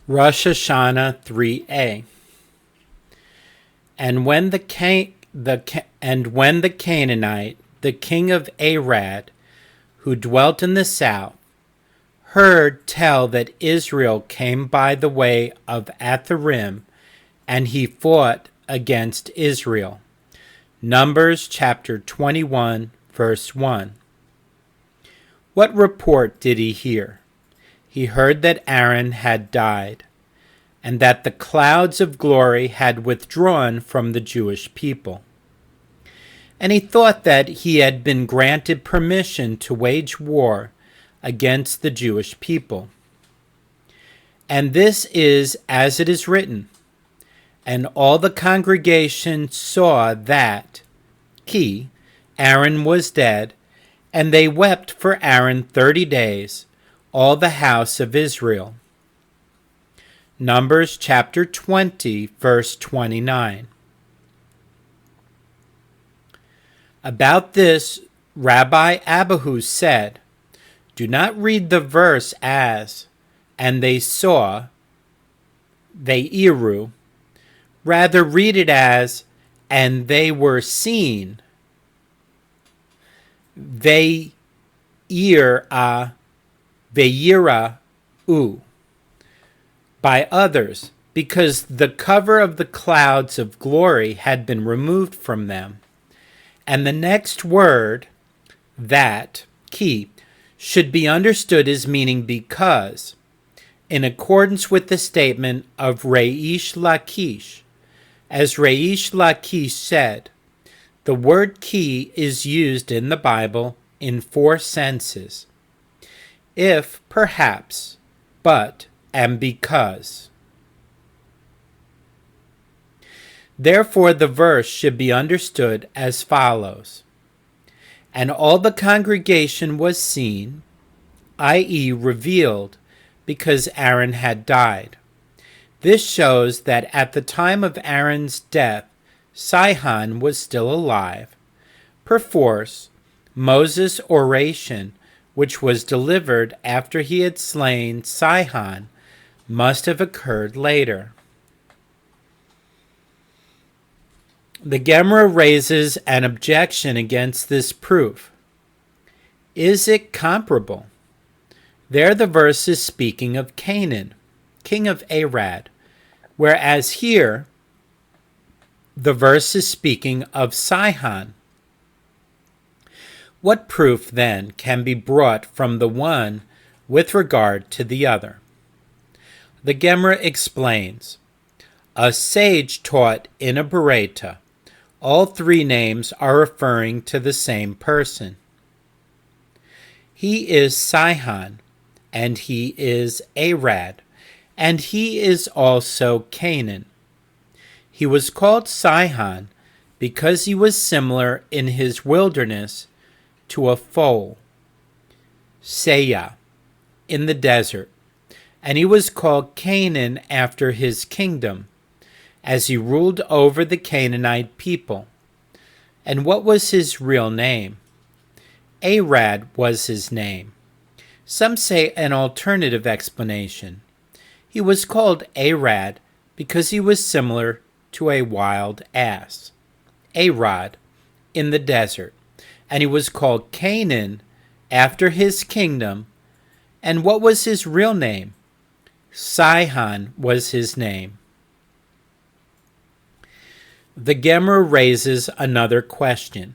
Rosh Hashanah 3a. And when the Canaanite, the king of Arad, who dwelt in the south, heard tell that Israel came by the way of Atharim, and he fought against Israel. Numbers chapter 21, verse 1. What report did he hear? He heard that Aaron had died, and that the clouds of glory had withdrawn from the Jewish people. And he thought that he had been granted permission to wage war against the Jewish people. And this is as it is written, and all the congregation saw that, Aaron was dead, and they wept for Aaron 30 days, all the house of Israel. Numbers chapter 20, verse 29. About this, Rabbi Abahu said, do not read the verse as, and they saw, Veiru. Rather read it as, and they were seen, Veyira u, by others, because the cover of the clouds of glory had been removed from them. And the next word, that, should be understood as meaning because, in accordance with the statement of Reish Lakish. As Reish Lakish said, the word ki is used in the Bible in 4 senses: if, perhaps, but, and because. Therefore, the verse should be understood as follows: and all the congregation was seen, i.e., revealed, because Aaron had died. This shows that at the time of Aaron's death, Sihon was still alive. Perforce, Moses' oration, which was delivered after he had slain Sihon, must have occurred later. The Gemara raises an objection against this proof. Is it comparable? There the verse is speaking of Canaan, king of Arad, whereas here the verse is speaking of Sihon. What proof, then, can be brought from the one with regard to the other? The Gemara explains, a sage taught in a Bereta. All 3 names are referring to the same person. He is Sihon, and he is Arad, and he is also Canaan. He was called Sihon because he was similar in his wilderness to a foal, Seah, in the desert, and he was called Canaan after his kingdom, as he ruled over the Canaanite people. And what was his real name? Arad was his name. Some say an alternative explanation. He was called Arad because he was similar to a wild ass, Arad, in the desert, and he was called Canaan after his kingdom. And what was his real name? Sihon was his name. The Gemara raises another question.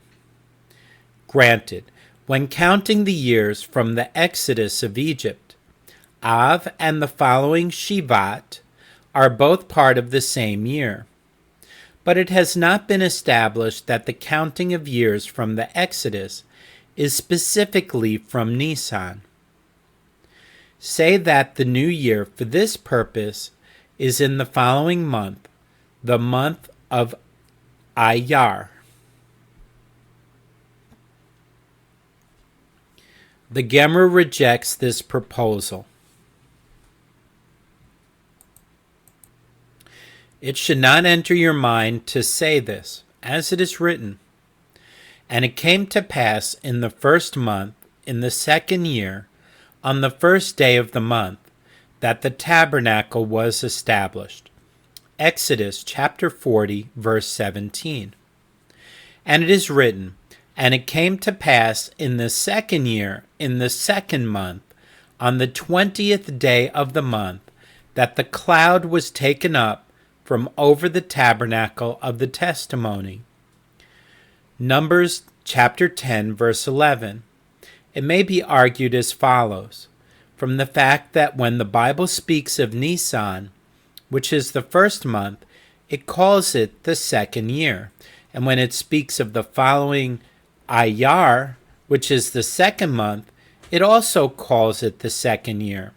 Granted, when counting the years from the exodus of Egypt, Av and the following Shivat are both part of the same year. But it has not been established that the counting of years from the Exodus is specifically from Nisan. Say that the new year for this purpose is in the following month, the month of Iyar. The Gemara rejects this proposal. It should not enter your mind to say this, as it is written, and it came to pass in the 1st month, in the 2nd year, on the 1st day of the month, that the tabernacle was established. Exodus chapter 40, verse 17. And it is written, "And it came to pass in the 2nd year, in the 2nd month, on the 20th day of the month, that the cloud was taken up from over the tabernacle of the testimony." Numbers chapter 10, verse 11. It may be argued as follows, from the fact that when the Bible speaks of Nisan, which is the 1st month, it calls it the 2nd year, and when it speaks of the following Iyar, which is the 2nd month, it also calls it the 2nd year.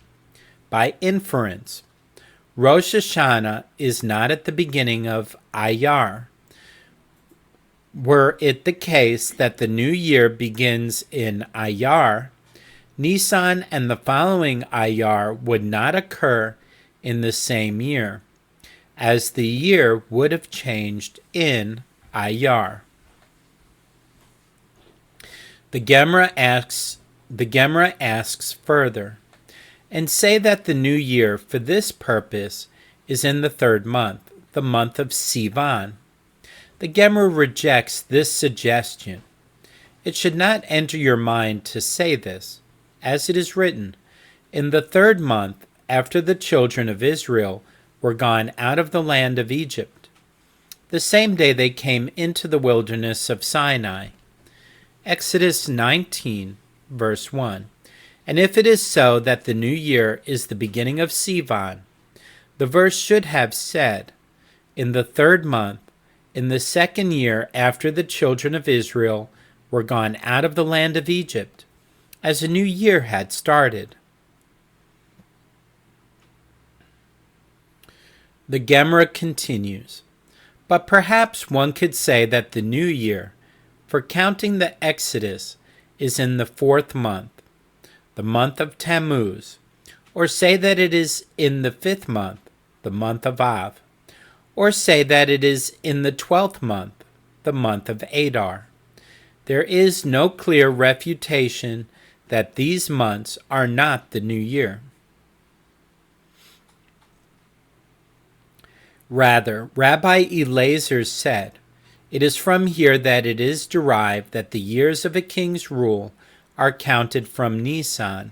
By inference, Rosh Hashanah is not at the beginning of Iyar. Were it the case that the new year begins in Iyar, Nisan and the following Iyar would not occur in the same year, as the year would have changed in Iyar. The Gemara asks further, and say that the new year for this purpose is in the 3rd month, the month of Sivan. The Gemara rejects this suggestion. It should not enter your mind to say this, as it is written, "In the 3rd month, after the children of Israel were gone out of the land of Egypt, the same day they came into the wilderness of Sinai." Exodus 19, verse 1. And if it is so that the new year is the beginning of Sivan, the verse should have said, "In the 3rd month, in the 2nd year after the children of Israel were gone out of the land of Egypt," as a new year had started. The Gemara continues, but perhaps one could say that the new year, for counting the Exodus, is in the 4th month, the month of Tammuz, or say that it is in the 5th month, the month of Av, or say that it is in the 12th month, the month of Adar. There is no clear refutation that these months are not the new year. Rather, Rabbi Elazar said, "It is from here that it is derived that the years of a king's rule are counted from Nisan,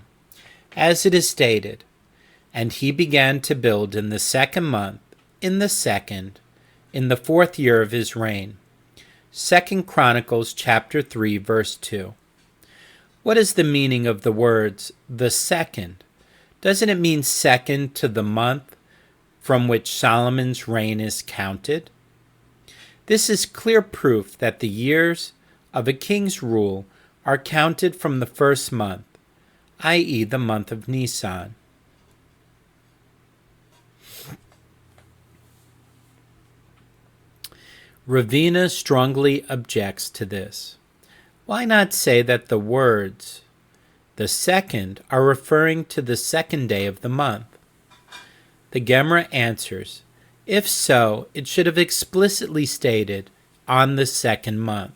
as it is stated, and he began to build in the 2nd month, in the 2nd, in the 4th year of his reign." 2 Chronicles chapter 3, verse 2. What is the meaning of the words, the 2nd? Doesn't it mean second to the month from which Solomon's reign is counted? This is clear proof that the years of a king's rule are counted from the 1st month, i.e. the month of Nisan. Ravina strongly objects to this. Why not say that the words, the 2nd, are referring to the 2nd day of the month? The Gemara answers, if so, it should have explicitly stated, on the 2nd month,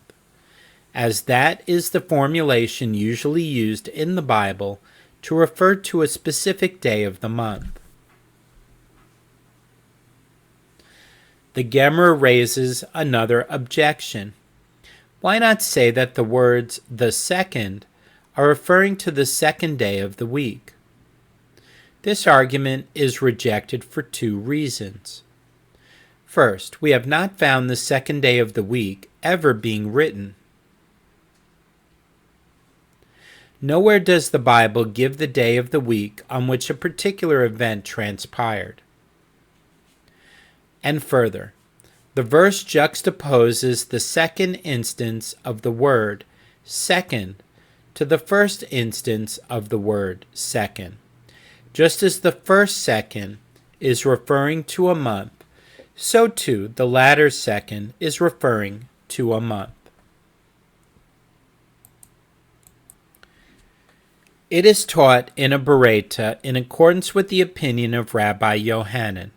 as that is the formulation usually used in the Bible to refer to a specific day of the month. The Gemara raises another objection. Why not say that the words, the 2nd, are referring to the 2nd day of the week? This argument is rejected for two reasons. First, we have not found the 2nd day of the week ever being written. Nowhere does the Bible give the day of the week on which a particular event transpired. And further, the verse juxtaposes the 2nd instance of the word second to the 1st instance of the word second. Just as the first second is referring to a month, so too the latter second is referring to a month. It is taught in a Bereta in accordance with the opinion of Rabbi Yohanan.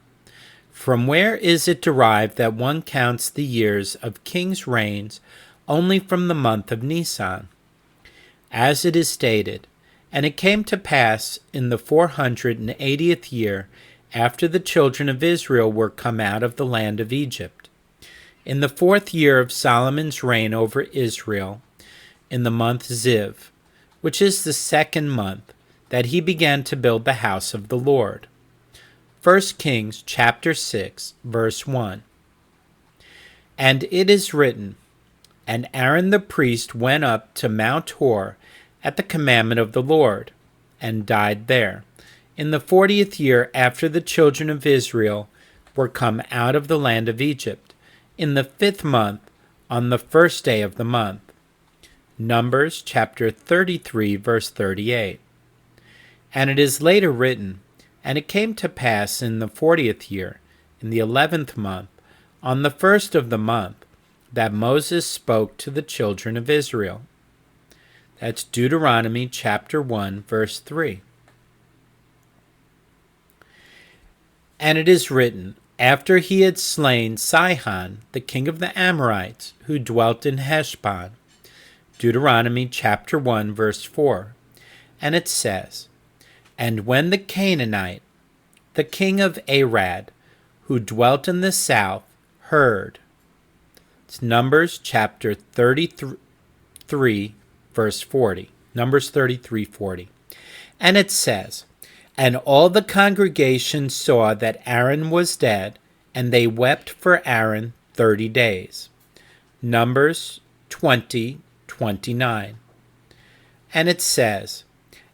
From where is it derived that one counts the years of kings' reigns only from the month of Nisan? As it is stated, And it came to pass in the 480th year, after the children of Israel were come out of the land of Egypt, in the 4th year of Solomon's reign over Israel, in the month Ziv, which is the 2nd month, that he began to build the house of the Lord. 1 Kings chapter 6, verse 1. And it is written, And Aaron the priest went up to Mount Hor at the commandment of the Lord, and died there, in the 40th year after the children of Israel were come out of the land of Egypt, in the 5th month, on the 1st day of the month. Numbers chapter 33, verse 38. And it is later written, And it came to pass in the 40th year, in the 11th month, on the 1st of the month, that Moses spoke to the children of Israel. That's Deuteronomy chapter 1, verse 3. And it is written, After he had slain Sihon, the king of the Amorites, who dwelt in Heshbon. Deuteronomy chapter 1, verse 4. And it says, And when the Canaanite, the king of Arad, who dwelt in the south, heard. It's Numbers chapter 33, verse 40. Numbers 33, 40. And it says, And all the congregation saw that Aaron was dead, and they wept for Aaron 30 days. Numbers 20, 29. And it says,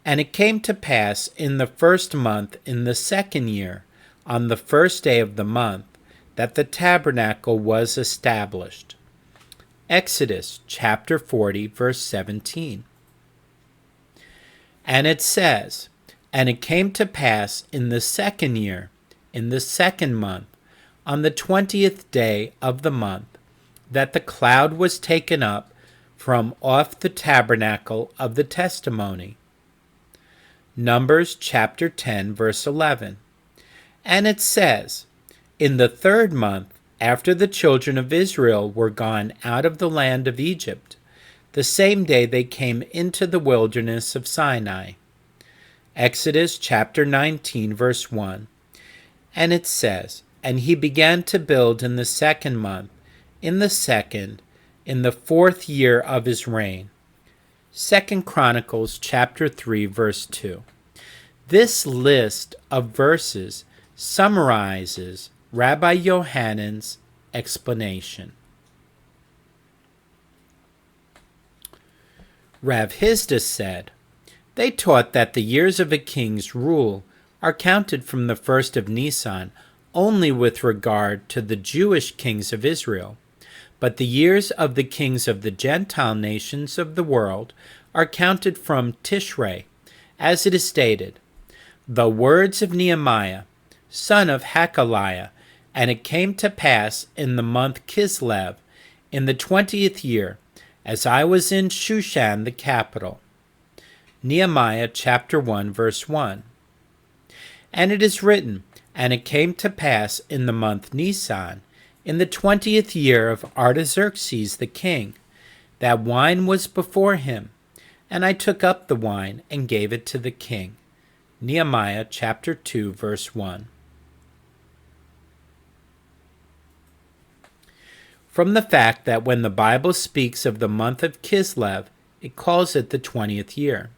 And it came to pass in the 1st month in the 2nd year, on the 1st day of the month, that the tabernacle was established. Exodus chapter 40, verse 17. And it says, And it came to pass in the 2nd year, in the 2nd month, on the 20th day of the month, that the cloud was taken up from off the tabernacle of the testimony. Numbers chapter 10, verse 11. And it says, In the 3rd month, after the children of Israel were gone out of the land of Egypt, the same day they came into the wilderness of Sinai. Exodus chapter 19, verse 1. And it says, And he began to build in the 2nd month, in the 2nd, in the 4th year of his reign. 2 Chronicles chapter 3, verse 2. This list of verses summarizes Rabbi Yohanan's explanation. Rav Hizda said, They taught that the years of a king's rule are counted from the 1st of Nisan only with regard to the Jewish kings of Israel, but the years of the kings of the Gentile nations of the world are counted from Tishrei, as it is stated, The words of Nehemiah, son of Hakaliah, and it came to pass in the month Kislev, in the 20th year, as I was in Shushan the capital. Nehemiah chapter 1, verse 1. And it is written, And it came to pass in the month Nisan, in the 20th year of Artaxerxes the king, that wine was before him, and I took up the wine and gave it to the king. Nehemiah chapter 2, verse 1. From the fact that when the Bible speaks of the month of Kislev, it calls it the 20th year,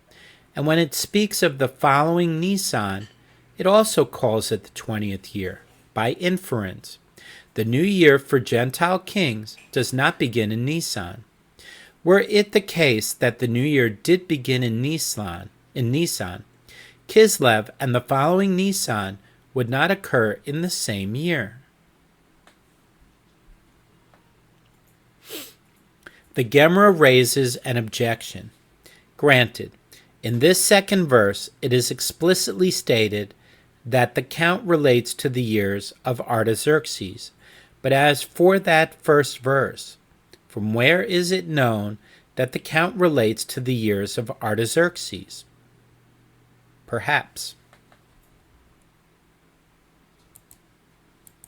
and when it speaks of the following Nisan, it also calls it the 20th year, by inference. The new year for Gentile kings does not begin in Nisan. Were it the case that the new year did begin in Nisan, Kislev and the following Nisan would not occur in the same year. The Gemara raises an objection. Granted, in this 2nd verse, it is explicitly stated that the count relates to the years of Artaxerxes. But as for that first verse, from where is it known that the count relates to the years of Artaxerxes? Perhaps.